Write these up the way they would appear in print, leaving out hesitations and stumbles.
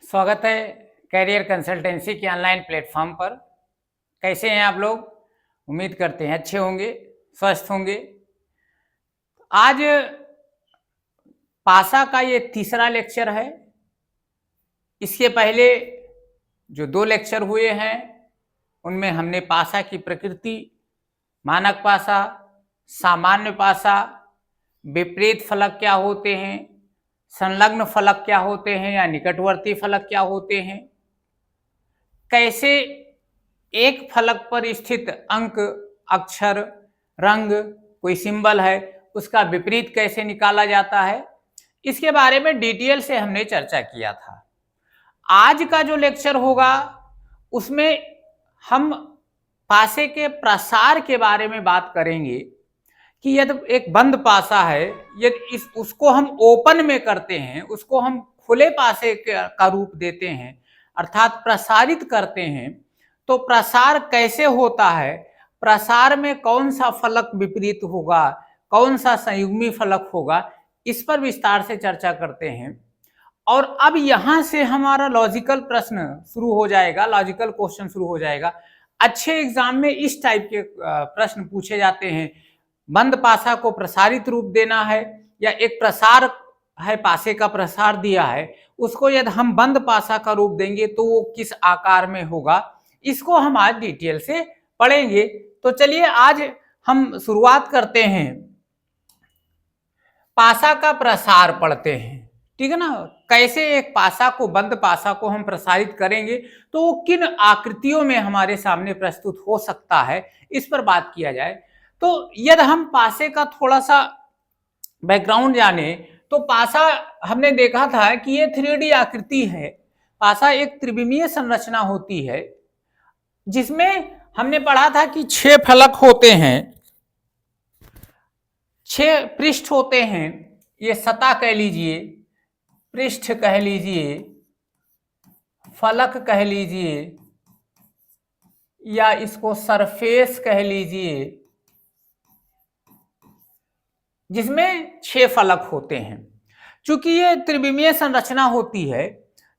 स्वागत है career consultancy के ऑनलाइन प्लेटफॉर्म पर। कैसे हैं आप लोग? उम्मीद करते हैं अच्छे होंगे, स्वस्थ होंगे। आज पासा का ये तीसरा लेक्चर है। इसके पहले जो 2 लेक्चर हुए हैं उनमें हमने पासा की प्रकृति, मानक पासा, सामान्य पासा, विपरीत फलक क्या होते हैं, संलग्न फलक क्या होते हैं या निकटवर्ती फलक क्या होते हैं, कैसे एक फलक पर स्थित अंक, अक्षर, रंग, कोई सिंबल है उसका विपरीत कैसे निकाला जाता है, इसके बारे में डिटेल से हमने चर्चा किया था। आज का जो लेक्चर होगा उसमें हम पासे के प्रसार के बारे में बात करेंगे कि यदि एक बंद पासा है, यदि उसको हम ओपन में करते हैं, उसको हम खुले पासे का रूप देते हैं अर्थात प्रसारित करते हैं, तो प्रसार कैसे होता है, प्रसार में कौन सा फलक विपरीत होगा, कौन सा संयुग्मी फलक होगा, इस पर विस्तार से चर्चा करते हैं। और अब यहां से हमारा लॉजिकल प्रश्न शुरू हो जाएगा, लॉजिकल क्वेश्चन शुरू हो जाएगा। अच्छे एग्जाम में इस टाइप के प्रश्न पूछे जाते हैं। बंद पासा को प्रसारित रूप देना है या एक प्रसार है, पासे का प्रसार दिया है, उसको यदि हम बंद पासा का रूप देंगे तो वो किस आकार में होगा, इसको हम आज डिटेल से पढ़ेंगे। तो चलिए आज हम शुरुआत करते हैं, पासा का प्रसार पढ़ते हैं। ठीक है ना, कैसे एक पासा को, बंद पासा को हम प्रसारित करेंगे तो वो किन आकृतियों में हमारे सामने प्रस्तुत हो सकता है, इस पर बात किया जाए। तो यदि हम पासे का थोड़ा सा बैकग्राउंड जाने तो पासा हमने देखा था कि ये 3D आकृति है। पासा एक त्रिविमीय संरचना होती है जिसमें हमने पढ़ा था कि 6 फलक होते हैं, 6 पृष्ठ होते हैं। ये सतह कह लीजिए, पृष्ठ कह लीजिए, फलक कह लीजिए या इसको सरफेस कह लीजिए, जिसमें 6 फलक होते हैं। चूंकि ये त्रिविमीय संरचना होती है,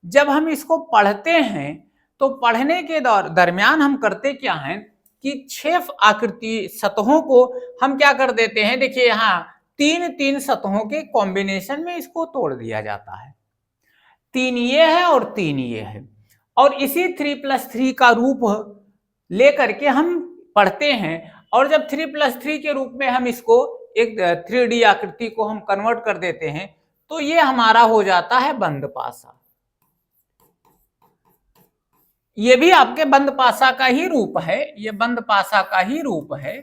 जब हम इसको पढ़ते हैं तो पढ़ने के दरमियान हम करते क्या हैं कि 6 आकृति सतहों को हम क्या कर देते हैं, देखिए यहाँ 3 सतहों के कॉम्बिनेशन में इसको तोड़ दिया जाता है। 3 ये है और 3 ये है, और इसी 3+3 का रूप लेकर के हम पढ़ते हैं। और जब 3+3 के रूप में हम इसको एक 3D आकृति को हम कन्वर्ट कर देते हैं तो ये हमारा हो जाता है बंद पासा। ये भी आपके बंद पासा का ही रूप है, ये बंद पासा का ही रूप है,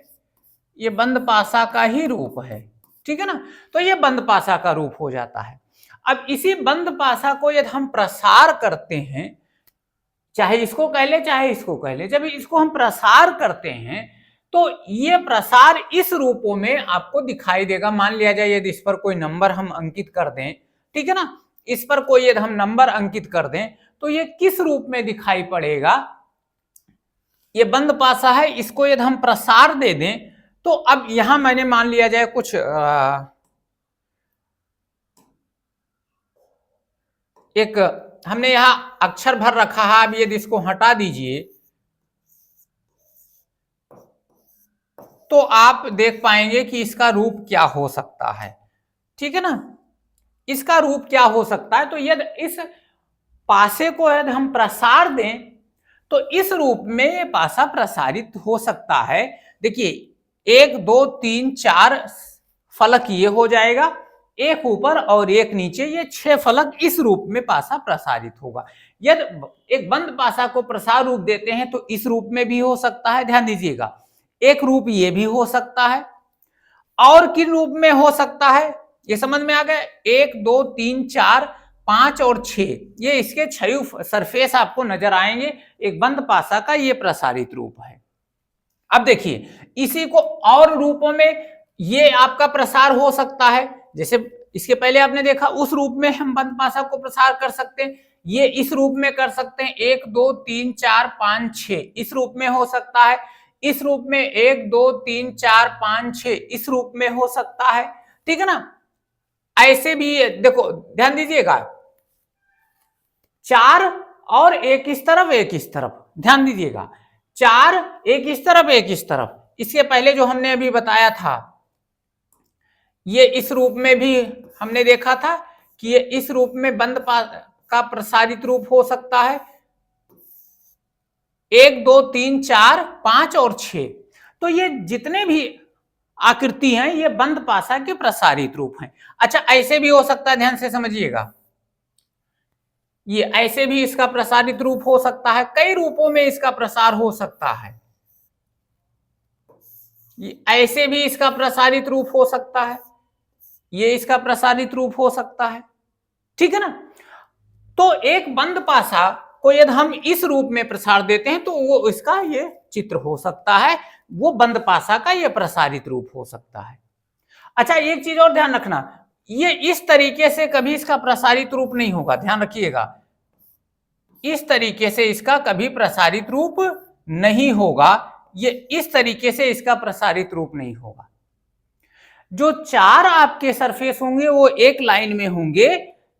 ये बंद पासा का ही रूप है। ठीक है ना, तो ये बंद पासा का रूप हो जाता है। अब इसी बंद पासा को यदि हम प्रसार करते हैं, चाहे इसको कह ले चाहे इसको कह ले, जब इसको हम प्रसार करते हैं तो ये प्रसार इस रूपों में आपको दिखाई देगा। मान लिया जाए यदि इस पर कोई नंबर हम अंकित कर दें, ठीक है ना, इस पर कोई यदि हम नंबर अंकित कर दें तो ये किस रूप में दिखाई पड़ेगा, ये बंद पासा है, इसको यदि हम प्रसार दे दें तो अब यहां मैंने मान लिया जाए कुछ एक हमने यहां अक्षर भर रखा है। अब यदि इसको हटा दीजिए तो आप देख पाएंगे कि इसका रूप क्या हो सकता है। ठीक है ना, इसका रूप क्या हो सकता है। तो यदि इस पासे को यदि हम प्रसार दें तो इस रूप में ये पासा प्रसारित हो सकता है। देखिए 1 2 3 4 फलक ये हो जाएगा, एक ऊपर और एक नीचे, ये 6 फलक इस रूप में पासा प्रसारित होगा। यदि एक बंद पासा को प्रसार रूप देते हैं तो इस रूप में भी हो सकता है, ध्यान दीजिएगा। एक रूप ये भी हो सकता है, और किन रूप में हो सकता है ये समझ में आ गया। 1 2 3 4 5 और 6, ये इसके 6 सरफेस आपको नजर आएंगे। एक बंद पासा का ये प्रसारित रूप है। अब देखिए इसी को और रूपों में ये आपका प्रसार हो सकता है। जैसे इसके पहले आपने देखा उस रूप में हम बंद पासा को प्रसार कर सकते हैं, ये इस रूप में कर सकते हैं। 1 2 3 4 5 6 इस रूप में हो सकता है, इस रूप में 1 2 3 4 5 6 इस रूप में हो सकता है। ठीक है ना, ऐसे भी देखो ध्यान दीजिएगा, 4 और एक इस तरफ एक इस तरफ, ध्यान दीजिएगा, 4 एक इस तरफ एक इस तरफ। इसके पहले जो हमने अभी बताया था, ये इस रूप में भी हमने देखा था कि ये इस रूप में बंद का प्रसारित रूप हो सकता है, 1 2 3 4 5 और 6। तो ये जितने भी आकृति हैं ये बंद पासा के प्रसारित रूप हैं। अच्छा, ऐसे भी हो सकता है, ध्यान से समझिएगा, ये ऐसे भी इसका प्रसारित रूप हो सकता है, कई रूपों में इसका प्रसार हो सकता है। ये ऐसे भी इसका प्रसारित रूप हो सकता है, ये इसका प्रसारित रूप हो सकता है, ठीक है ना। तो एक बंद पासा को यदि हम इस रूप में प्रसार देते हैं तो वो इसका ये चित्र हो सकता है, वो बंद पासा का ये प्रसारित रूप हो सकता है। अच्छा, एक चीज और ध्यान रखना, ये इस तरीके से कभी इसका प्रसारित रूप नहीं होगा, ध्यान रखिएगा, इस तरीके से इसका कभी प्रसारित रूप नहीं होगा, ये इस तरीके से इसका प्रसारित रूप नहीं होगा। जो 4 आपके सरफेस होंगे वो एक लाइन में होंगे,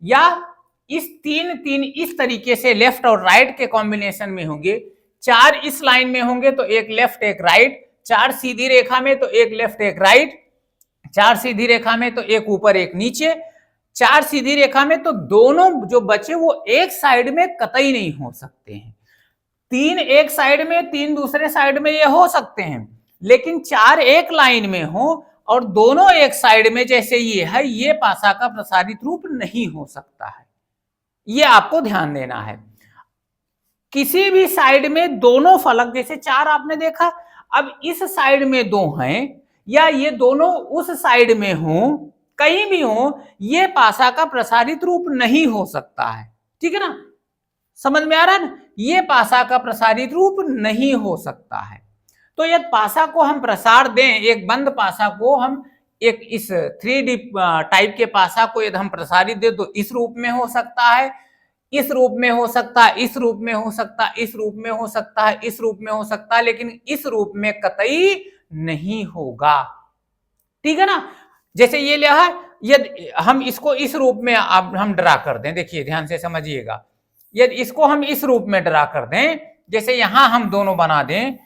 या इस 3 इस तरीके से लेफ्ट और राइट के कॉम्बिनेशन में होंगे। 4 इस लाइन में होंगे तो एक लेफ्ट एक राइट, 4 सीधी रेखा में तो एक लेफ्ट एक राइट, 4 सीधी रेखा में तो एक ऊपर एक नीचे, 4 सीधी रेखा में तो दोनों जो बचे वो एक साइड में कतई नहीं हो सकते हैं। 3 एक साइड में, 3 दूसरे साइड में ये हो सकते हैं, लेकिन 4 एक लाइन में हो और दोनों एक साइड में जैसे ये है, ये पासा का प्रसारित रूप नहीं हो सकता है, ये आपको ध्यान देना है। किसी भी साइड में दोनों फलक, जैसे 4 आपने देखा, अब इस साइड में 2 हैं या ये दोनों उस साइड में हो, कहीं भी हो, ये पासा का प्रसारित रूप नहीं हो सकता है, ठीक है ना, समझ में आ रहा है ना, ये पासा का प्रसारित रूप नहीं हो सकता है। तो यदि पासा को हम प्रसार दें, एक बंद पासा को हम एक इस 3D टाइप के पासा को यदि हम प्रसारित दें तो इस रूप में हो सकता है, इस रूप में हो सकता है, इस रूप में हो सकता है, इस रूप में हो सकता है, इस रूप में हो सकता है, लेकिन इस रूप में कतई नहीं होगा, ठीक है ना। जैसे ये लिया है, यदि हम इसको इस रूप में अब हम ड्रा कर दें, देखिए ध्यान से समझिएगा, यदि इसको हम इस रूप में ड्रा कर दें, जैसे यहां हम दोनों बना दें,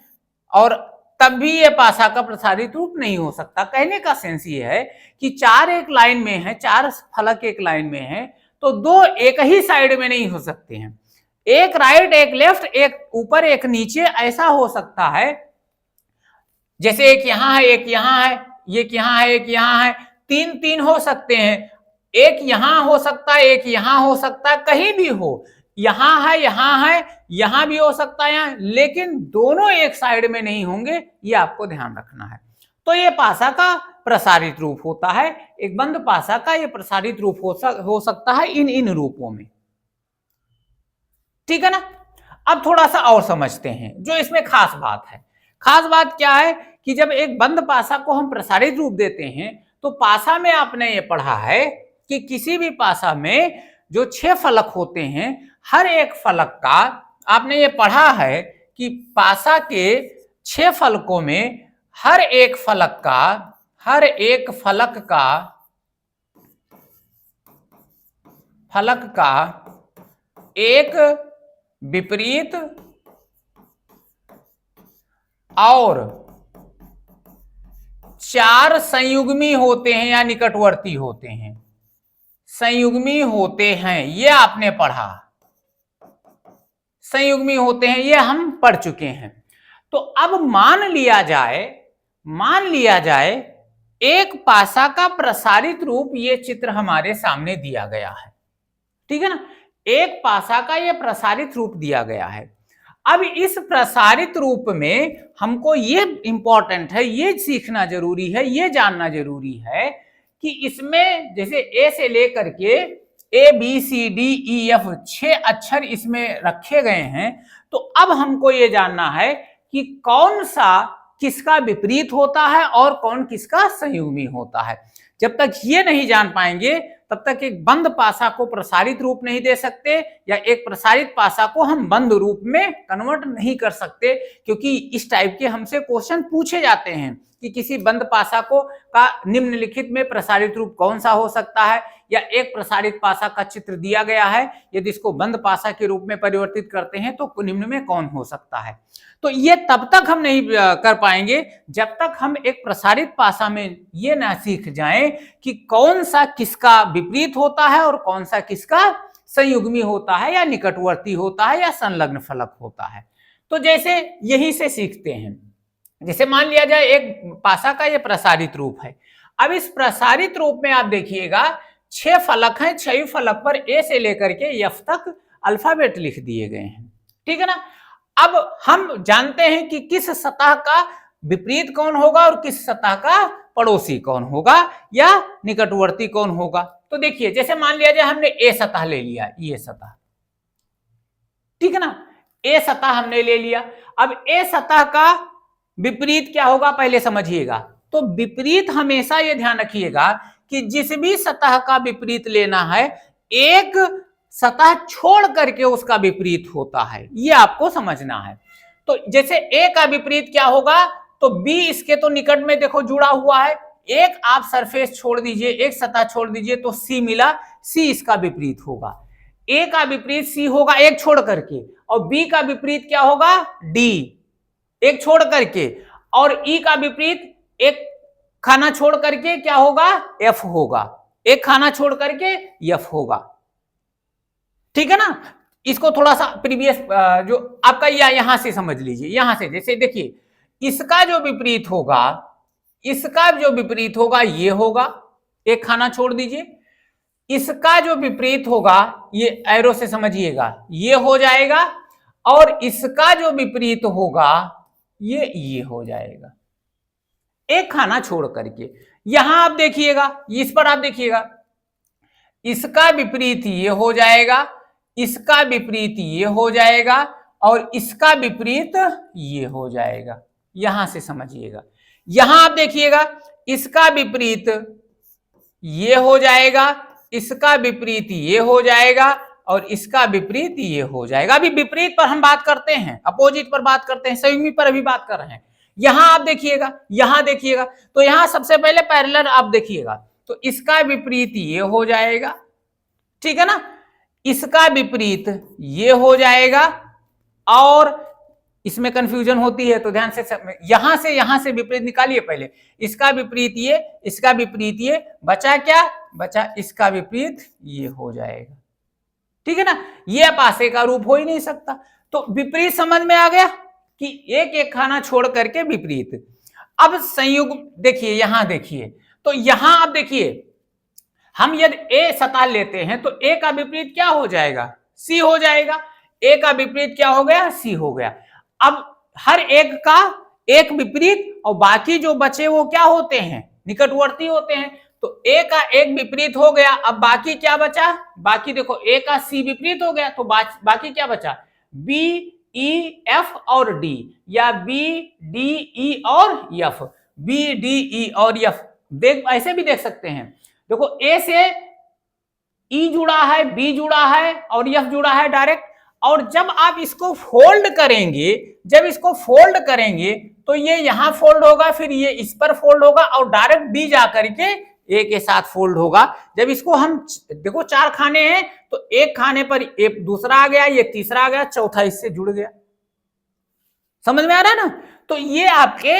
और तब भी ये पासा का प्रसारित रूप नहीं हो सकता। कहने का सेंस ये है कि 4 एक लाइन में है, 4 फलक एक लाइन में है, तो 2 एक ही साइड में नहीं हो सकते हैं, एक राइट एक लेफ्ट, एक ऊपर एक नीचे, ऐसा हो सकता है। जैसे एक यहां है, एक यहां है, एक यहां है, एक यहां है, 3 हो सकते हैं, एक यहां हो सकता है, एक यहां हो सकता है, कहीं भी हो, यहां है, यहां भी हो सकता है, यहां, लेकिन दोनों एक साइड में नहीं होंगे, ये आपको ध्यान रखना है। तो ये पासा का प्रसारित रूप होता है, एक बंद पासा का ये प्रसारित रूप हो सकता है इन रूपों में, ठीक है ना। अब थोड़ा सा और समझते हैं जो इसमें खास बात है। खास बात क्या है कि जब एक बंद पासा को हम प्रसारित रूप देते हैं तो पासा में आपने ये पढ़ा है कि किसी भी पासा में जो 6 फलक होते हैं, हर एक फलक का आपने ये पढ़ा है कि पासा के 6 फलकों में हर एक फलक का एक विपरीत और 4 संयुग्मी होते हैं या निकटवर्ती होते हैं, संयुग्मी होते हैं, ये आपने पढ़ा, संयुग्मी होते हैं, ये हम पढ़ चुके हैं। तो अब मान लिया जाए एक पासा का प्रसारित रूप, ये चित्र हमारे सामने दिया गया है, ठीक है ना, एक पासा का ये प्रसारित रूप दिया गया है। अब इस प्रसारित रूप में हमको ये इंपॉर्टेंट है, ये सीखना जरूरी है, ये जानना जरूरी है कि इसमें जैसे ए से लेकर के ABCDEF 6 अक्षर इसमें रखे गए हैं, तो अब हमको ये जानना है कि कौन सा किसका विपरीत होता है और कौन किसका संयुग्मी होता है। जब तक ये नहीं जान पाएंगे तब तक एक बंद पासा को प्रसारित रूप नहीं दे सकते, या एक प्रसारित पासा को हम बंद रूप में कन्वर्ट नहीं कर सकते, क्योंकि इस टाइप के हमसे क्वेश्चन पूछे जाते हैं कि किसी बंद पासा को का निम्नलिखित में प्रसारित रूप कौन सा हो सकता है, या एक प्रसारित पासा का चित्र दिया गया है, यदि इसको बंद पासा के रूप में परिवर्तित करते हैं तो निम्न में कौन हो सकता है। तो ये तब तक हम नहीं कर पाएंगे जब तक हम एक प्रसारित पासा में ये ना सीख जाएं कि कौन सा किसका विपरीत होता है और कौन सा किसका संयुग्मी होता है या निकटवर्ती होता है या संलग्न फलक होता है। तो जैसे यहीं से सीखते हैं, जैसे मान लिया जाए एक पासा का ये प्रसारित रूप है। अब इस प्रसारित रूप में आप देखिएगा 6 फलक हैं, 6 फलक पर ए से लेकर के एफ तक अल्फाबेट लिख दिए गए हैं, ठीक है ना। अब हम जानते हैं कि किस सतह का विपरीत कौन होगा और किस सतह का पड़ोसी कौन होगा या निकटवर्ती कौन होगा। तो देखिए जैसे मान लिया जाए हमने ए सतह ले लिया, ये सतह, ठीक है ना, ए सतह हमने ले लिया। अब ए सतह का विपरीत क्या होगा पहले समझिएगा। तो विपरीत हमेशा ये ध्यान रखिएगा कि जिस भी सतह का विपरीत लेना है एक सतह छोड़ करके उसका विपरीत होता है, ये आपको समझना है। तो जैसे ए का विपरीत क्या होगा, तो बी इसके तो निकट में देखो जुड़ा हुआ है, एक आप सरफेस छोड़ दीजिए, एक सतह छोड़ दीजिए तो सी मिला, सी इसका विपरीत होगा। ए का विपरीत सी होगा एक छोड़ करके, और बी का विपरीत क्या होगा डी एक छोड़ करके, और ई का विपरीत एक खाना छोड़ करके क्या होगा एफ होगा, एक खाना छोड़ करके एफ होगा, ठीक है ना। इसको थोड़ा सा प्रीवियस जो आपका यहां से समझ लीजिए, यहां से जैसे देखिए इसका जो विपरीत होगा, इसका जो विपरीत होगा ये होगा, एक खाना छोड़ दीजिए, इसका जो विपरीत होगा ये एरो से समझिएगा ये हो जाएगा, और इसका जो विपरीत होगा ये हो जाएगा, एक खाना छोड़ करके। यहां आप देखिएगा, इस पर आप देखिएगा, इसका विपरीत ये हो जाएगा, इसका विपरीत ये हो जाएगा, और इसका विपरीत ये हो जाएगा। यहां से समझिएगा, यहां आप देखिएगा इसका विपरीत ये हो जाएगा, इसका विपरीत ये हो जाएगा, और इसका विपरीत ये हो जाएगा। अभी विपरीत पर हम बात करते हैं, अपोजिट पर बात करते हैं, संयुग्मी पर अभी बात कर रहे हैं। यहां आप देखिएगा, यहां देखिएगा, तो यहां सबसे पहले पैरेलल आप देखिएगा, तो इसका विपरीत ये हो जाएगा, ठीक है ना, इसका विपरीत ये हो जाएगा, और इसमें कंफ्यूजन होती है तो ध्यान से यहां से विपरीत निकालिए पहले, इसका विपरीत ये, इसका विपरीत ये, बचा क्या, बचा इसका विपरीत ये हो जाएगा, ठीक है ना। ये पासे का रूप हो ही नहीं सकता। तो विपरीत समझ में आ गया कि एक एक खाना छोड़ करके विपरीत। अब संयुग्म देखिए, यहां देखिए, तो यहां आप देखिए हम यदि ए सतह लेते हैं तो ए का विपरीत क्या हो जाएगा सी हो जाएगा, ए का विपरीत क्या हो गया सी हो गया। अब हर एक का एक विपरीत और बाकी जो बचे वो क्या होते हैं निकटवर्ती होते हैं। तो ए का एक विपरीत हो गया, अब बाकी क्या बचा, बाकी देखो ए का सी विपरीत हो गया तो बाकी क्या बचा बी ई एफ और डी, या बी डी ई और एफ, बी डी ई और एफ। देख ऐसे भी देख सकते हैं, देखो ए से ई जुड़ा है, बी जुड़ा है और एफ जुड़ा है डायरेक्ट, और जब आप इसको फोल्ड करेंगे, जब इसको फोल्ड करेंगे तो ये यहां फोल्ड होगा, फिर ये इस पर फोल्ड होगा और डायरेक्ट डी जा करके ए के साथ फोल्ड होगा। जब इसको हम देखो 4 खाने हैं तो एक खाने पर एक दूसरा आ गया, ये तीसरा आ गया, चौथा इससे जुड़ गया। समझ में आ रहा है ना। तो ये आपके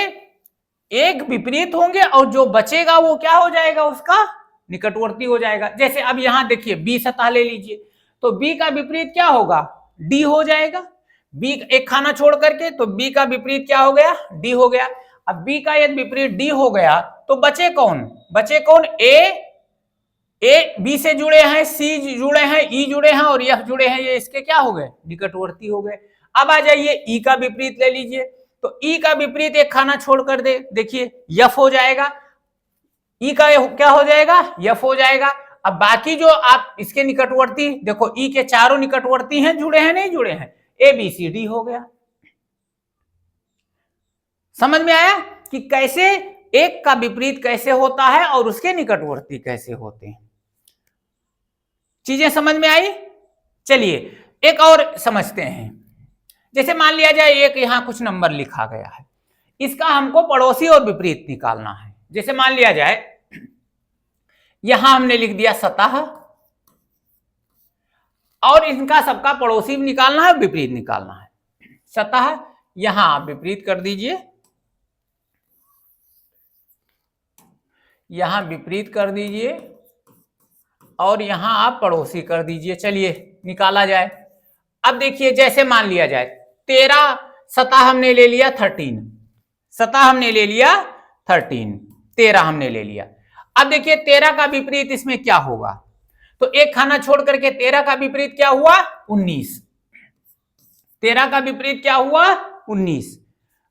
एक विपरीत होंगे और जो बचेगा वो क्या हो जाएगा उसका निकटवर्ती हो जाएगा। जैसे अब यहां देखिए बी सतह ले लीजिए, तो बी का विपरीत क्या होगा डी हो जाएगा, बी एक खाना छोड़ करके, तो बी का विपरीत क्या हो गया डी हो गया। अब बी का यदि विपरीत डी हो गया तो बचे कौन, बचे कौन ए बी से जुड़े हैं, सी जुड़े हैं, ई जुड़े हैं और एफ जुड़े हैं, ये इसके क्या हो गए निकटवर्ती हो गए। अब आ जाइए ई का विपरीत ले लीजिए, तो ई का विपरीत एक खाना छोड़कर देखिए एफ हो जाएगा, ई का क्या हो जाएगा एफ हो जाएगा। अब बाकी जो आप इसके निकटवर्ती देखो ई के चारों निकटवर्ती हैं, जुड़े हैं नहीं जुड़े हैं, ए बी सी डी हो गया। समझ में आया कि कैसे एक का विपरीत कैसे होता है और उसके निकटवर्ती कैसे होते हैं। चीजें समझ में आई। चलिए एक और समझते हैं। जैसे मान लिया जाए एक यहां कुछ नंबर लिखा गया है, इसका हमको पड़ोसी और विपरीत निकालना है। जैसे मान लिया जाए यहां हमने लिख दिया सतह, और इनका सबका पड़ोसी भी निकालना है, विपरीत निकालना है। सतह यहां आप विपरीत कर दीजिए, यहां विपरीत कर दीजिए, और यहां आप पड़ोसी कर दीजिए। चलिए निकाला जाए। अब देखिए, जैसे मान लिया जाए 13 सतह हमने ले लिया 13, सतह हमने ले लिया 13, 13 हमने ले लिया। अब देखिए 13 का विपरीत इसमें क्या होगा, तो एक खाना छोड़ करके 13 का विपरीत क्या हुआ, 19। 13 का विपरीत क्या हुआ, 19।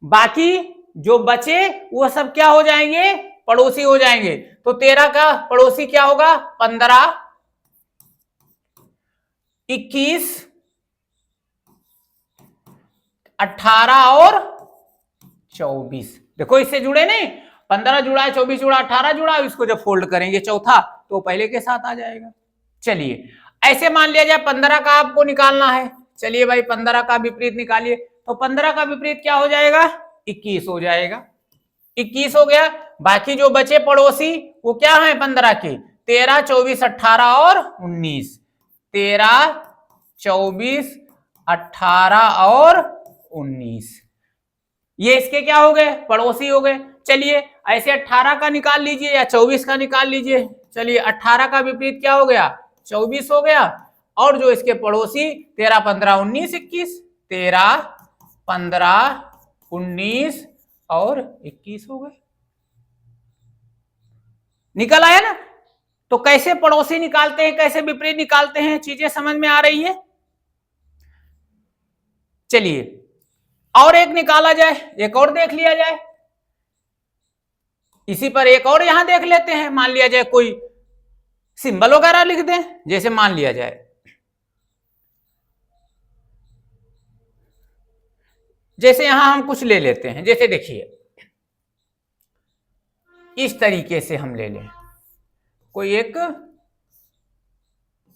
बाकी जो बचे वो सब क्या हो जाएंगे, पड़ोसी हो जाएंगे। तो 13 का पड़ोसी क्या होगा, 15, 21, 18 और 24। देखो इससे जुड़े नहीं, 15 जुड़ा है, 24 जुड़ा, 18 जुड़ा, इसको जब फोल्ड करेंगे चौथा तो पहले के साथ आ जाएगा। चलिए ऐसे मान लिया जाए 15 का आपको निकालना है। चलिए भाई 15 का विपरीत निकालिए, तो 15 का विपरीत क्या हो जाएगा, 21 हो जाएगा। 21 हो गया। बाकी जो बचे पड़ोसी वो क्या है 15 के, 13, 24, 18 और 19। 13, 24, 18 और 19, ये इसके क्या हो गए, पड़ोसी हो गए। चलिए ऐसे 18 का निकाल लीजिए या 24 का निकाल लीजिए। चलिए 18 का विपरीत क्या हो गया, 24 हो गया, और जो इसके पड़ोसी 13, 15, 19, 21, 13, 15, 19 और 21 हो गए। निकल आया ना। तो कैसे पड़ोसी निकालते हैं, कैसे विपरीत निकालते हैं, चीजें समझ में आ रही है। चलिए और एक निकाला जाए, एक और देख लिया जाए। इसी पर एक और यहां देख लेते हैं। मान लिया जाए कोई सिंबल वगैरह लिख दें, जैसे मान लिया जाए जैसे यहां हम कुछ ले लेते हैं, जैसे देखिए इस तरीके से हम ले लें, कोई एक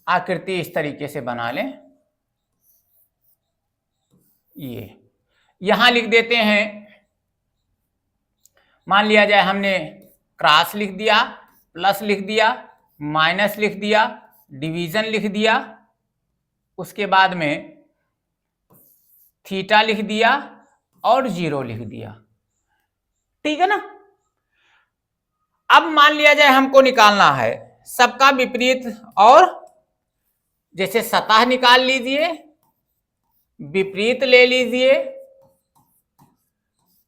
आकृति इस तरीके से बना लें। ये यहां लिख देते हैं, मान लिया जाए हमने क्रॉस लिख दिया, प्लस लिख दिया, माइनस लिख दिया, डिवीजन लिख दिया, उसके बाद में थीटा लिख दिया और 0 लिख दिया। ठीक है ना। अब मान लिया जाए हमको निकालना है सबका विपरीत, और जैसे सतह निकाल लीजिए, विपरीत ले लीजिए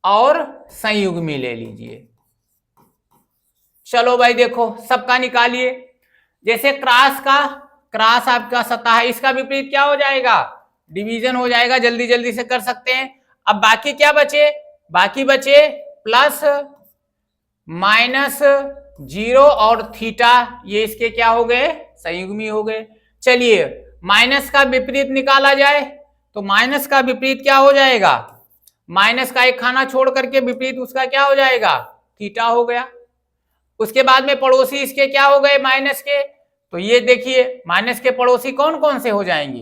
और संयुग्मी ले लीजिए। चलो भाई देखो सबका निकालिए। जैसे क्रॉस आपका सतह है, इसका विपरीत क्या हो जाएगा, डिवीजन हो जाएगा। जल्दी जल्दी से कर सकते हैं। अब बाकी क्या बचे, बाकी बचे प्लस, माइनस, 0 और थीटा, ये इसके क्या हो गए, संयुग्मी हो गए। चलिए माइनस का विपरीत निकाला जाए, तो माइनस का विपरीत क्या हो जाएगा, माइनस का एक खाना छोड़ करके विपरीत उसका क्या हो जाएगा, थीटा हो गया। उसके बाद में पड़ोसी इसके क्या हो गए, माइनस के, तो ये देखिए माइनस के पड़ोसी कौन कौन से हो जाएंगे,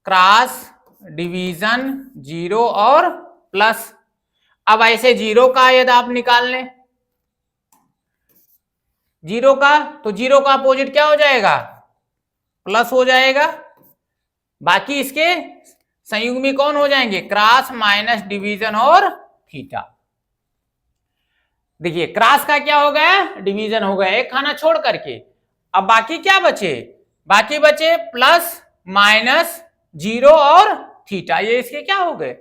क्रॉस, डिवीजन, 0 और प्लस। अब ऐसे 0 का यदि आप निकाल लें, 0 का, तो 0 का अपोजिट क्या हो जाएगा, प्लस हो जाएगा। बाकी इसके संयुग्मी कौन हो जाएंगे, क्रॉस, माइनस, डिवीजन और थीटा। देखिए क्रॉस का क्या हो गया, डिवीजन हो गया एक खाना छोड़ करके। अब बाकी क्या बचे, बाकी बचे प्लस, माइनस, 0 और थीटा, ये इसके क्या हो गए,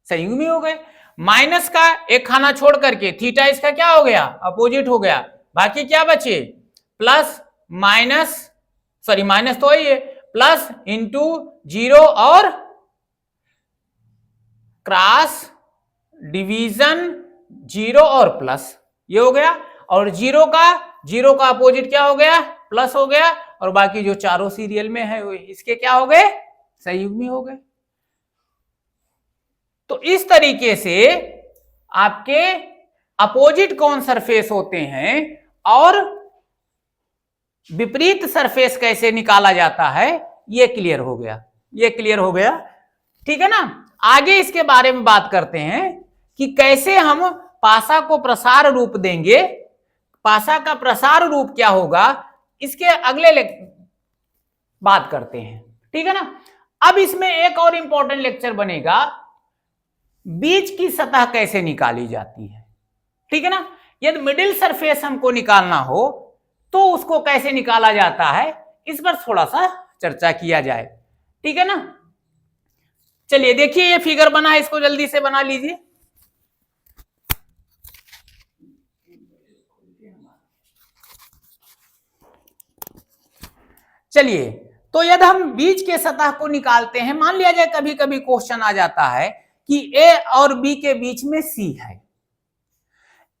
संयुग्मी हो गए। माइनस का एक खाना छोड़ करके थीटा इसका क्या हो गया, अपोजिट हो गया। बाकी क्या बचे, प्लस, माइनस, सॉरी माइनस तो ही है, प्लस इंटू 0 और क्रॉस, डिवीजन, 0 और प्लस, ये हो गया। और 0 का अपोजिट क्या हो गया, प्लस हो गया। और बाकी जो चारों सीरियल में है इसके क्या हो गए, संयुग्मी हो गए। तो इस तरीके से आपके अपोजिट कौन सरफेस होते हैं और विपरीत सरफेस कैसे निकाला जाता है, ये क्लियर हो गया, ये क्लियर हो गया। ठीक है ना। आगे इसके बारे में बात करते हैं कि कैसे हम पासा को प्रसार रूप देंगे, पासा का प्रसार रूप क्या होगा इसके अगले बात करते हैं, ठीक है ना। अब इसमें एक और इंपॉर्टेंट लेक्चर बनेगा, बीच की सतह कैसे निकाली जाती है, ठीक है ना। यदि मिडिल सरफेस हमको निकालना हो तो उसको कैसे निकाला जाता है, इस पर थोड़ा सा चर्चा किया जाए, ठीक है ना। चलिए देखिए ये फिगर बना है, इसको जल्दी से बना लीजिए। चलिए तो यदि हम बीच के सतह को निकालते हैं, मान लिया जाए कभी कभी क्वेश्चन आ जाता है कि ए और बी के बीच में सी है,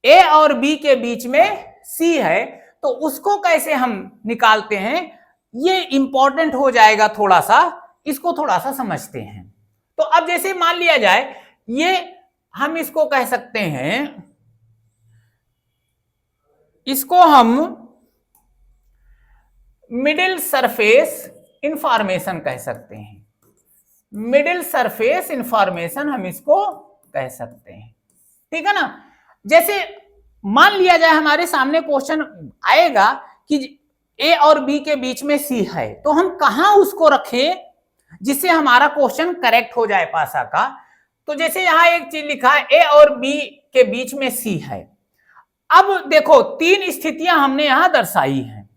ए और बी के बीच में सी है, तो उसको कैसे हम निकालते हैं ये इंपॉर्टेंट हो जाएगा थोड़ा सा, इसको थोड़ा सा समझते हैं। तो अब जैसे मान लिया जाए ये हम इसको कह सकते हैं, इसको हम मिडिल सरफेस इंफॉर्मेशन कह सकते हैं, मिडिल सरफेस इंफॉर्मेशन हम इसको कह सकते हैं, ठीक है ना। जैसे मान लिया जाए हमारे सामने क्वेश्चन आएगा कि ए और बी के बीच में सी है, तो हम कहां उसको रखें जिससे हमारा क्वेश्चन करेक्ट हो जाए पासा का। तो जैसे यहां एक चीज लिखा है ए और बी के बीच में सी है। अब देखो तीन स्थितियां हमने यहां दर्शाई हैं,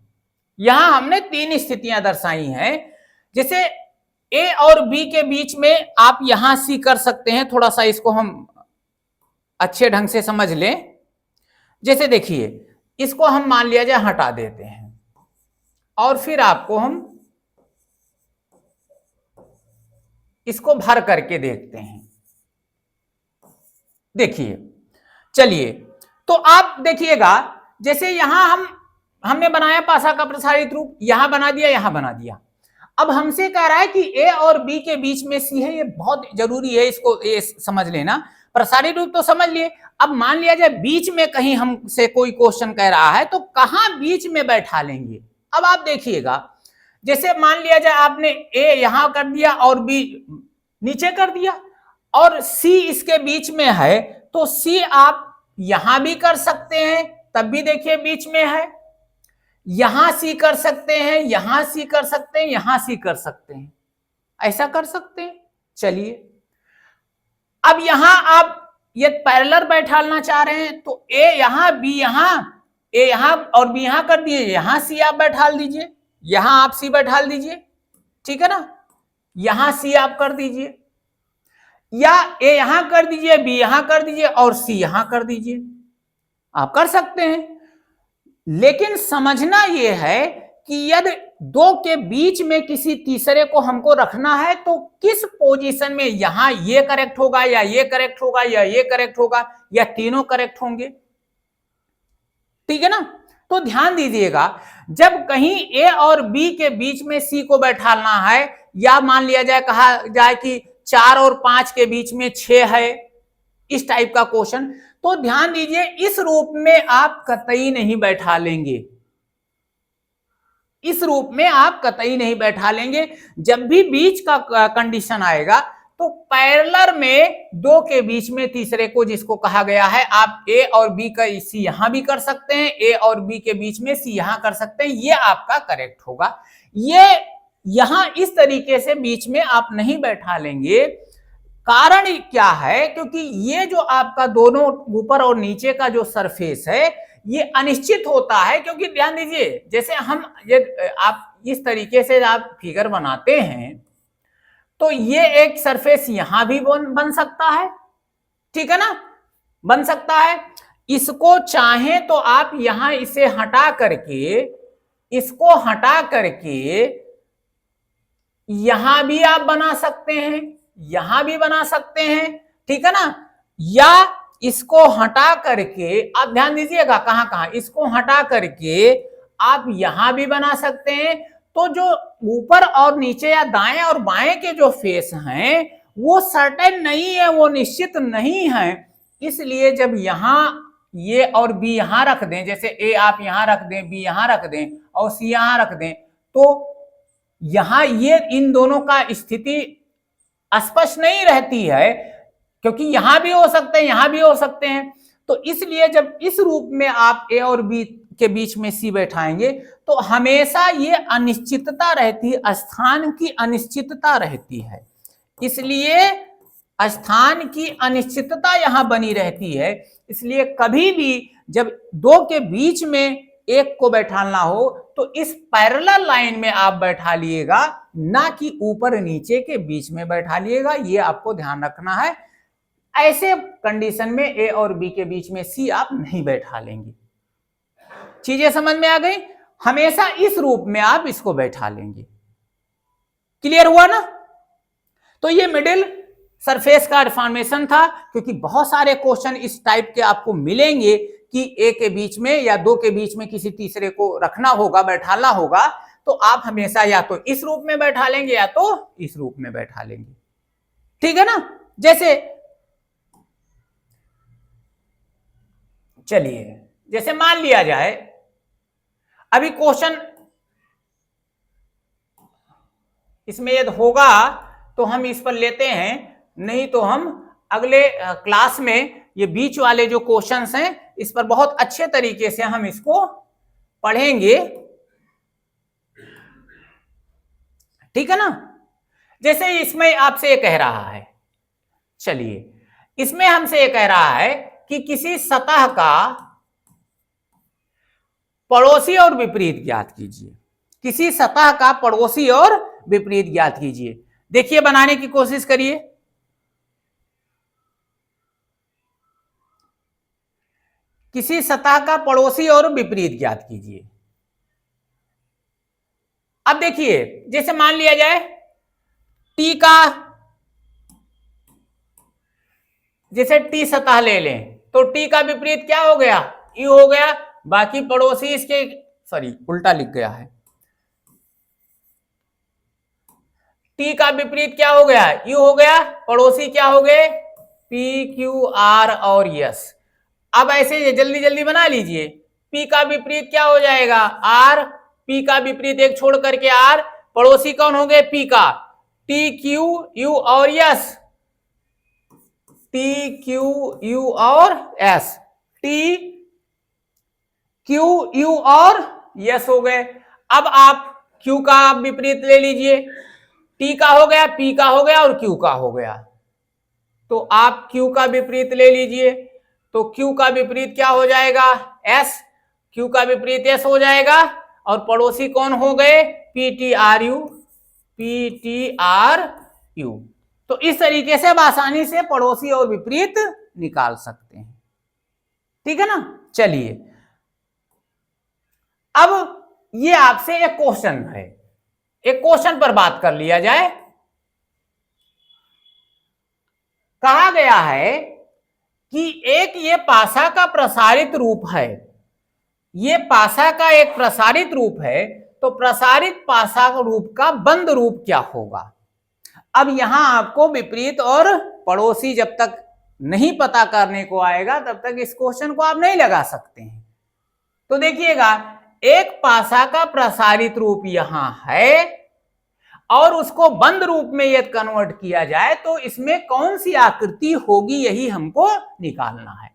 यहां हमने तीन स्थितियां दर्शाई हैं। जैसे ए और बी के बीच में आप यहां सी कर सकते हैं, थोड़ा सा इसको हम अच्छे ढंग से समझ लें। जैसे देखिए इसको हम मान लिया जाए हटा देते हैं और फिर आपको हम इसको भर करके देखते हैं। देखिए चलिए तो आप देखिएगा जैसे यहां हमने बनाया पासा का प्रसारित रूप, यहां बना दिया, यहां बना दिया। अब हमसे कह रहा है कि ए और बी के बीच में सी है, ये बहुत जरूरी है, इसको ये समझ लेना। प्रसारित रूप तो समझ लिए, अब मान लिया जाए बीच में कहीं हमसे कोई क्वेश्चन कह रहा है तो कहां बीच में बैठा लेंगे। अब आप देखिएगा जैसे मान लिया जाए आपने ए यहां कर दिया और बी नीचे कर दिया और सी इसके बीच में है, तो सी आप यहां भी कर सकते हैं, तब भी देखिए बीच में है, यहां सी कर सकते हैं, यहां सी कर सकते हैं, यहां सी कर सकते हैं, ऐसा कर सकते हैं। चलिए अब यहां आप ये पैरेलल बैठाना चाह रहे हैं तो ए यहां बी यहां, ए यहां और बी यहां कर दिए, यहां सी आप बैठा दीजिए, यहां आप सी बैठा दीजिए, ठीक है ना। यहां सी आप कर दीजिए या ए यहां कर दीजिए, बी यहां कर दीजिए और सी यहां कर दीजिए, आप कर सकते हैं। लेकिन समझना यह है कि यदि दो के बीच में किसी तीसरे को हमको रखना है तो किस पोजीशन में, यहां ये करेक्ट होगा या ये करेक्ट होगा या ये करेक्ट होगा या तीनों करेक्ट होंगे, ठीक है ना। तो ध्यान दीजिएगा जब कहीं ए और बी के बीच में सी को बैठाना है, या मान लिया जाए कहा जाए कि 4 और 5 के बीच में 6 है, इस टाइप का क्वेश्चन, तो ध्यान दीजिए इस रूप में आप कतई नहीं बैठा लेंगे, इस रूप में आप कतई नहीं बैठा लेंगे। जब भी बीच का कंडीशन आएगा तो पैरेलल में दो के बीच में तीसरे को, जिसको कहा गया है, आप ए और बी का सी यहां भी कर सकते हैं, ए और बी के बीच में सी यहां कर सकते हैं, ये आपका करेक्ट होगा। ये यहां इस तरीके से बीच में आप नहीं बैठा लेंगे। कारण क्या है, क्योंकि ये जो आपका दोनों ऊपर और नीचे का जो सरफेस है ये अनिश्चित होता है। क्योंकि ध्यान दीजिए जैसे आप इस तरीके से आप फिगर बनाते हैं तो ये एक सरफेस यहां भी बन सकता है, ठीक है ना, बन सकता है। इसको चाहें तो आप यहां इसे हटा करके, इसको हटा करके यहां भी आप बना सकते हैं, यहां भी बना सकते हैं, ठीक है ना। या इसको हटा करके आप ध्यान दीजिएगा कहां कहां, इसको हटा करके आप यहां भी बना सकते हैं। तो जो ऊपर और नीचे या दाएं और बाएं के जो फेस हैं वो सर्टेन नहीं है, वो निश्चित नहीं है। इसलिए जब यहां ये और बी यहां रख दें, जैसे ए आप यहां रख दें, बी यहां रख दें और सी यहां रख दें, तो यहां ये इन दोनों का स्थिति स्पष्ट नहीं रहती है, क्योंकि यहां भी हो सकते हैं, यहां भी हो सकते हैं। तो इसलिए जब इस रूप में आप ए और बी के बीच में सी बैठाएंगे तो हमेशा ये अनिश्चितता रहती है, स्थान की अनिश्चितता रहती है। इसलिए स्थान की अनिश्चितता यहां बनी रहती है। इसलिए कभी भी जब दो के बीच में एक को बैठाना हो तो इस पैरेलल लाइन में आप बैठा लिएगा, ना कि ऊपर नीचे के बीच में बैठा लिएगा। ये आपको ध्यान रखना है। ऐसे कंडीशन में ए और बी के बीच में सी आप नहीं बैठा लेंगे। चीजें समझ में आ गई? हमेशा इस रूप में आप इसको बैठा लेंगे। क्लियर हुआ ना? तो ये मिडिल सरफेस का फॉर्मेशन था, क्योंकि बहुत सारे क्वेश्चन इस टाइप के आपको मिलेंगे कि ए के बीच में या दो के बीच में किसी तीसरे को रखना होगा, बैठाना होगा, तो आप हमेशा या तो इस रूप में बैठा लेंगे या तो इस रूप में बैठा लेंगे। ठीक है ना? जैसे चलिए, जैसे मान लिया जाए अभी क्वेश्चन इसमें यदि होगा तो हम इस पर लेते हैं, नहीं तो हम अगले क्लास में ये बीच वाले जो क्वेश्चंस हैं इस पर बहुत अच्छे तरीके से हम इसको पढ़ेंगे। ठीक है ना? जैसे इसमें आपसे ये कह रहा है, चलिए इसमें हमसे ये कह रहा है कि किसी सतह का पड़ोसी और विपरीत ज्ञात कीजिए। किसी सतह का पड़ोसी और विपरीत ज्ञात कीजिए। देखिए, बनाने की कोशिश करिए। किसी सतह का पड़ोसी और विपरीत ज्ञात कीजिए। अब देखिए, जैसे मान लिया जाए टी का, जैसे टी सतह ले लें तो टी का विपरीत क्या हो गया? यू हो गया। बाकी पड़ोसी इसके, सॉरी उल्टा लिख गया है, टी का विपरीत क्या हो गया? यू हो गया। पड़ोसी क्या हो गए? पी, क्यू, आर और यस। अब ऐसे जल्दी जल्दी बना लीजिए। पी का विपरीत क्या हो जाएगा? आर। पी का विपरीत एक छोड़ करके आर। पड़ोसी कौन हो गए? पी का। टी, क्यू, यू और यस। टी, क्यू, यू और एस। टी, क्यू, यू और यस हो गए। अब आप क्यू का आप विपरीत ले लीजिए। टी का हो गया, पी का हो गया और क्यू का हो गया। तो आप क्यू का विपरीत ले लीजिए। तो क्यू का विपरीत क्या हो जाएगा? एस। क्यू का विपरीत एस हो जाएगा। और पड़ोसी कौन हो गए? P T R you. P T R you. तो इस तरीके से आप आसानी से पड़ोसी और विपरीत निकाल सकते हैं। ठीक है ना? चलिए, अब ये आपसे एक क्वेश्चन है, एक क्वेश्चन पर बात कर लिया जाए। कहा गया है कि एक ये पासा का प्रसारित रूप है। ये पासा का एक प्रसारित रूप है, तो प्रसारित पासा रूप का बंद रूप क्या होगा? अब यहां आपको विपरीत और पड़ोसी जब तक नहीं पता करने को आएगा तब तक इस क्वेश्चन को आप नहीं लगा सकते हैं। तो देखिएगा, एक पासा का प्रसारित रूप यहां है और उसको बंद रूप में यदि कन्वर्ट किया जाए तो इसमें कौन सी आकृति होगी, यही हमको निकालना है।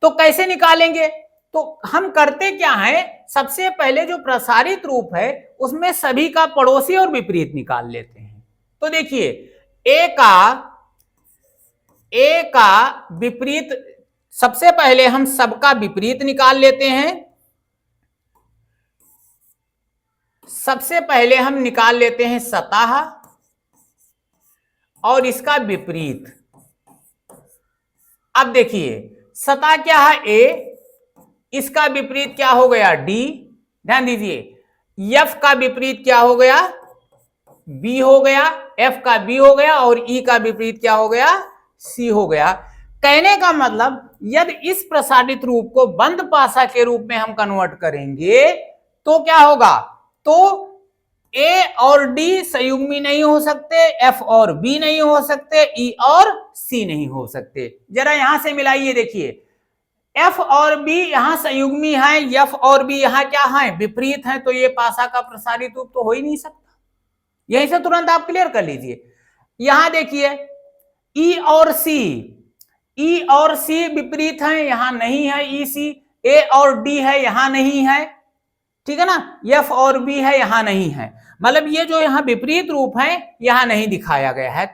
तो कैसे निकालेंगे? तो हम करते क्या है, सबसे पहले जो प्रसारित रूप है उसमें सभी का पड़ोसी और विपरीत निकाल लेते हैं। तो देखिए, ए का विपरीत, सबसे पहले हम सबका विपरीत निकाल लेते हैं। सबसे पहले हम निकाल लेते हैं सतह और इसका विपरीत। अब देखिए, सतह क्या है? ए। इसका विपरीत क्या हो गया? डी। ध्यान दीजिए, एफ का विपरीत क्या हो गया? बी हो गया। एफ का बी हो गया और ई का विपरीत क्या हो गया? सी हो गया। कहने का मतलब, यदि इस प्रसारित रूप को बंद पासा के रूप में हम कन्वर्ट करेंगे तो क्या होगा? तो ए और डी संयुग्मी नहीं हो सकते, एफ और बी नहीं हो सकते, ई और सी नहीं हो सकते। जरा यहां से मिलाइए, देखिए एफ और बी यहां संयुग्मी है, एफ और बी यहां क्या है? विपरीत है। तो ये पासा का प्रसारित रूप तो हो ही नहीं सकता। यहीं से तुरंत आप क्लियर कर लीजिए। यहां देखिए, ई और सी, ई और सी विपरीत है, यहां नहीं है ई सी। ए और डी है, यहां नहीं है, ठीक है ना। एफ और बी है, यहां नहीं है, मतलब ये जो यहां विपरीत रूप है यहां नहीं दिखाया गया है।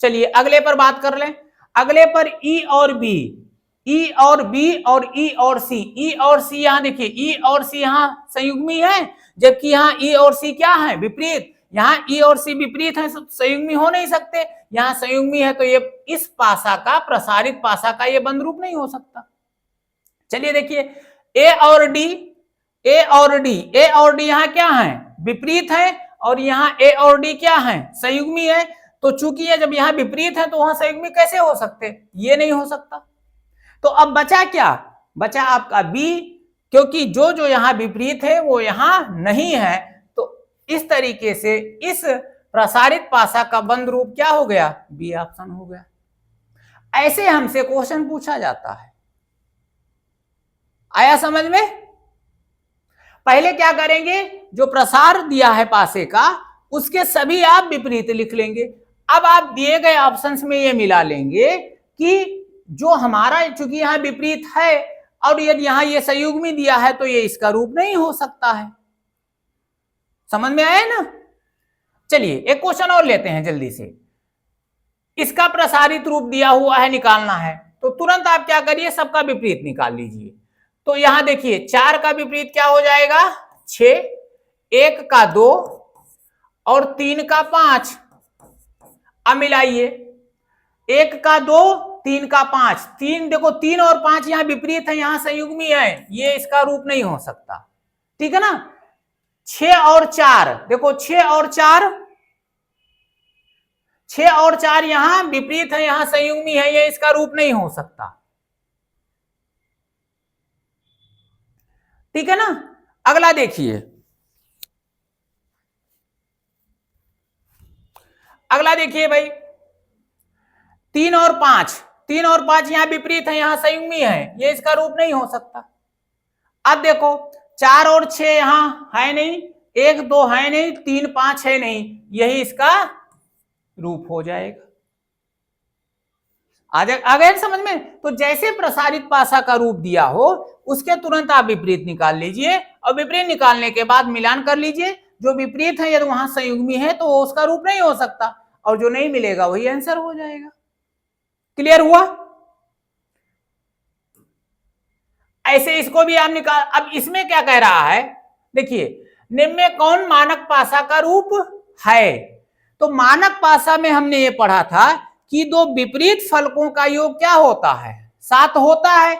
चलिए अगले पर बात कर लें। अगले पर ई और बी, ई और बी और ई और सी। ई और सी यहां देखिए, ई और सी यहां संयुग्मी है, जबकि यहां ई और सी क्या है, विपरीत। यहां ई और सी विपरीत है, संयुग्मी हो नहीं सकते। यहां संयुग्मी है तो ये इस पासा का, प्रसारित पासा का ये बंद रूप नहीं हो सकता। चलिए देखिए, ए और डी, ए और डी, ए और डी यहां क्या है, विपरीत है, और यहां ए और डी क्या है, संयुग्मी है। तो चूंकि ये जब यहां विपरीत है तो वहां संयुग्मी कैसे हो सकते, ये नहीं हो सकता। तो अब बचा क्या, बचा आपका बी, क्योंकि जो जो यहां विपरीत है वो यहां नहीं है। तो इस तरीके से इस प्रसारित पासा का बंद रूप क्या हो गया, बी ऑप्शन हो गया। ऐसे हमसे क्वेश्चन पूछा जाता है। आया समझ में। पहले क्या करेंगे, जो प्रसार दिया है पासे का उसके सभी आप विपरीत लिख लेंगे। अब आप दिए गए ऑप्शंस में ये मिला लेंगे कि जो हमारा चूंकि यहां विपरीत है और यदि यहां ये संयुग्मी दिया है तो ये इसका रूप नहीं हो सकता है। समझ में आया ना। चलिए एक क्वेश्चन और लेते हैं जल्दी से। इसका प्रसारित रूप दिया हुआ है, निकालना है, तो तुरंत आप क्या करिए, सबका विपरीत निकाल लीजिए। तो यहां देखिए 4 का विपरीत क्या हो जाएगा, 6, 1 का 2 और 3 का 5। अब मिलाइए, 1 का 2, 3 का 5। 3 देखो, 3 और 5 यहां विपरीत है, यहां संयुग्मी है, ये इसका रूप नहीं हो सकता, ठीक है ना। 6 और 4 देखो, 6 और 4, 6 और 4 यहां विपरीत है, यहां संयुग्मी है, ये इसका रूप नहीं हो सकता, ठीक है ना। अगला देखिए, अगला देखिए भाई, 3 और 5, 3 और 5 यहां विपरीत है, यहां संयुग्मी है, ये इसका रूप नहीं हो सकता। अब देखो 4 और 6 यहां है नहीं, 1 2 है नहीं, 3 5 है नहीं, यही इसका रूप हो जाएगा। आ गए समझ में। तो जैसे प्रसारित पासा का रूप दिया हो उसके तुरंत आप विपरीत निकाल लीजिए, और विपरीत निकालने के बाद मिलान कर लीजिए। जो विपरीत है यदि वहां संयुग्मी है तो उसका रूप नहीं हो सकता, और जो नहीं मिलेगा वही आंसर हो जाएगा। क्लियर हुआ। ऐसे इसको भी आप निकाल। अब इसमें क्या कह रहा है, देखिए निम्न में कौन मानक पासा का रूप है। तो मानक पासा में हमने ये पढ़ा था कि दो विपरीत फलकों का योग क्या होता है, 7 होता है।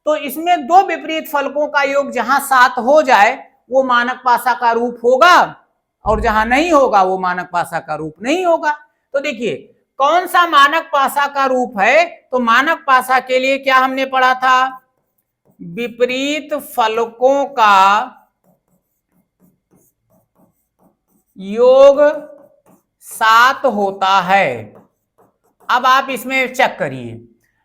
तो इसमें दो विपरीत फलकों का योग जहां 7 हो जाए वो मानक पासा का रूप होगा, और जहां नहीं होगा वो मानक पासा का रूप नहीं होगा। तो देखिए कौन सा मानक पासा का रूप है, तो मानक पासा के लिए क्या हमने पढ़ा था, विपरीत फलकों का योग 7 होता है। अब आप इसमें चेक करिए,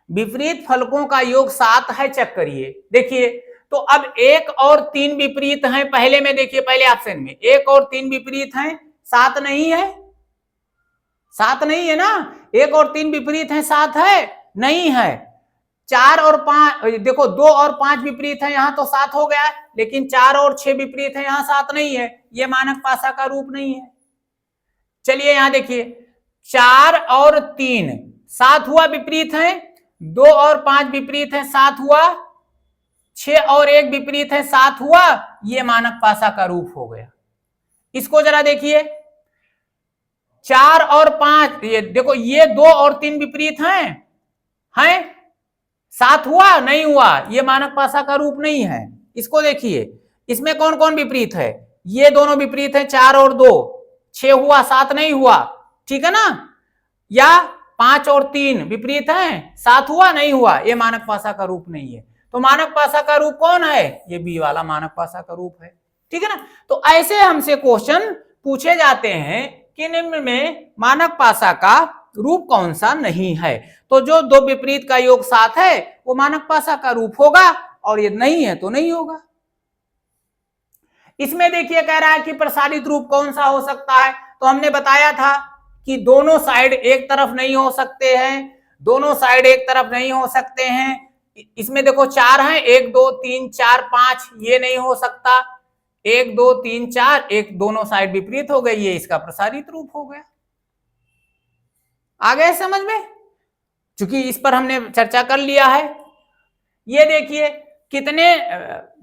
विपरीत फलकों का योग 7 है, चेक करिए। देखिए तो अब 1 और 3 विपरीत हैं, पहले में देखिए, पहले ऑप्शन में 1 और 3 विपरीत हैं, 7 नहीं है, 7 नहीं है ना। 1 और 3 विपरीत हैं, 7 है नहीं है। 4 और 5 देखो, 2 और 5 विपरीत है, यहां तो 7 हो गया, लेकिन 4 और 6 विपरीत है, यहां 7 नहीं है, ये मानक पासा का रूप नहीं है। चलिए यहां देखिए, 4 और 3 7 हुआ, विपरीत है। 2 और 5 विपरीत है, 7 हुआ। 6 और 1 विपरीत है, 7 हुआ, ये मानक पासा का रूप हो गया। इसको जरा देखिए, 4 और 5 ये देखो, ये 2 और 3 विपरीत हैं, 7 हुआ नहीं हुआ, ये मानक पासा का रूप नहीं है। इसको देखिए, इसमें कौन कौन विपरीत है, ये दोनों विपरीत है, 4 और 2, 6 हुआ, 7 नहीं हुआ, ठीक है ना। या 5 और 3 विपरीत हैं, 7 हुआ नहीं हुआ, ये मानक पासा का रूप नहीं है। तो मानक पासा का रूप कौन है, ये बी वाला मानक पासा का रूप है, ठीक है ना। तो ऐसे हमसे क्वेश्चन पूछे जाते हैं कि निम्न में मानक पासा का रूप कौन सा नहीं है। तो जो दो विपरीत का योग 7 है वो मानक पासा का रूप होगा, और ये नहीं है तो नहीं होगा। इसमें देखिए कह रहा है कि प्रसारित रूप कौन सा हो सकता है, तो हमने बताया था कि दोनों साइड एक तरफ नहीं हो सकते हैं, दोनों साइड एक तरफ नहीं हो सकते हैं। इसमें देखो 4 हैं, 1 2 3 4 5, ये नहीं हो सकता। 1 2 3 4, एक दोनों साइड विपरीत हो गई, ये इसका प्रसारित रूप हो गया। आ गए समझ में? चूंकि इस पर हमने चर्चा कर लिया है। ये देखिए कितने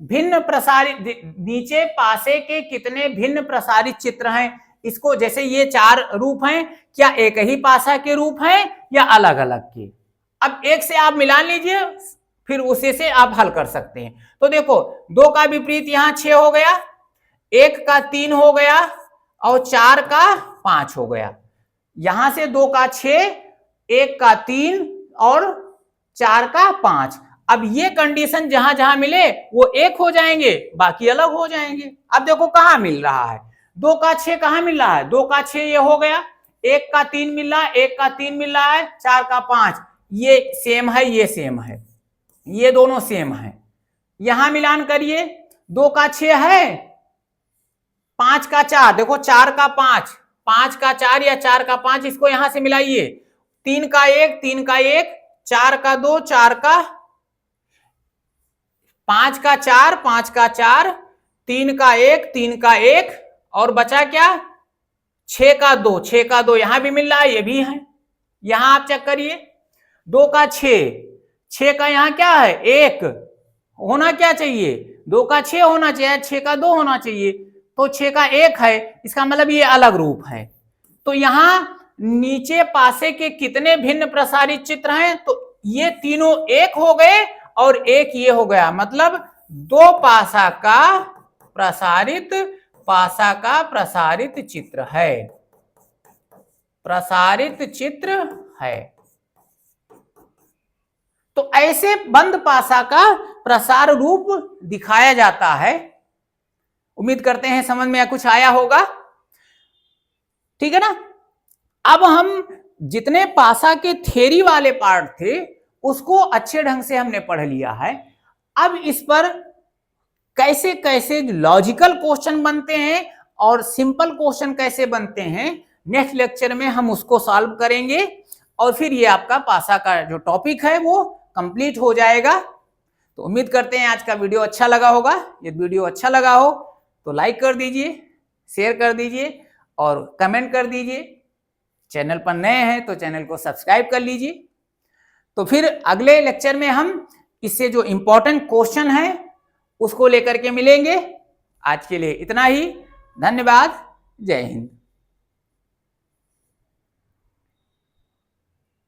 भिन्न प्रसारित, नीचे पासे के कितने भिन्न प्रसारित चित्र हैं। इसको जैसे ये 4 रूप हैं, क्या एक ही पासा के रूप हैं या अलग अलग के? अब एक से आप मिला लीजिए, फिर उसे से आप हल कर सकते हैं। तो देखो 2 का विपरीत यहां 6 हो गया, 1 का 3 हो गया और 4 का 5 हो गया। यहां से 2 का 6, 1 का 3 और 4 का 5। अब ये कंडीशन जहां जहां मिले वो एक हो जाएंगे, बाकी अलग हो जाएंगे। अब देखो कहां मिल रहा है, 2 का 6 कहां मिल रहा है, 2 का 6 ये हो गया, 1 का 3 मिल रहा है, 1 का 3 मिल रहा है, 4 का 5, ये सेम है, ये सेम है, ये दोनों सेम है। यहां मिलान करिए, 2 का 6 है, 5 का 4, देखो 4 का 5, 5 का 4 या 4 का 5, इसको यहां से मिलाइए, 3 का 1, 3 का 1, 4 का 2, 4 का 5 का 4, 5 का 4, 3 का 1, 3 का 1 और बचा क्या, 6 का 2, 6 का 2 यहां भी मिल रहा है, ये भी है। यहां आप चेक करिए, 2 का 6, 6 का यहां क्या है 1 होना क्या चाहिए, 2 का 6 होना चाहिए, 6 का 2 होना चाहिए, तो 6 का 1 है, इसका मतलब ये अलग रूप है। तो यहां नीचे पासे के कितने भिन्न प्रसारित चित्र हैं, तो ये तीनों एक हो गए और एक ये हो गया, मतलब 2 पासा का प्रसारित चित्र है, प्रसारित चित्र है। तो ऐसे बंद पासा का प्रसार रूप दिखाया जाता है। उम्मीद करते हैं समझ में कुछ आया होगा, ठीक है ना। अब हम जितने पासा के थ्योरी वाले पार्ट थे उसको अच्छे ढंग से हमने पढ़ लिया है। अब इस पर कैसे कैसे लॉजिकल क्वेश्चन बनते हैं और सिंपल क्वेश्चन कैसे बनते हैं, नेक्स्ट लेक्चर में हम उसको सॉल्व करेंगे और फिर ये आपका पासा का जो टॉपिक है वो कंप्लीट हो जाएगा। तो उम्मीद करते हैं आज का वीडियो अच्छा लगा होगा। यदि वीडियो अच्छा लगा हो तो लाइक कर दीजिए, शेयर कर दीजिए और कमेंट कर दीजिए। चैनल पर नए हैं तो चैनल को सब्सक्राइब कर लीजिए। तो फिर अगले लेक्चर में हम इससे जो इंपॉर्टेंट क्वेश्चन है उसको लेकर के मिलेंगे। आज के लिए इतना ही, धन्यवाद, जय हिंद।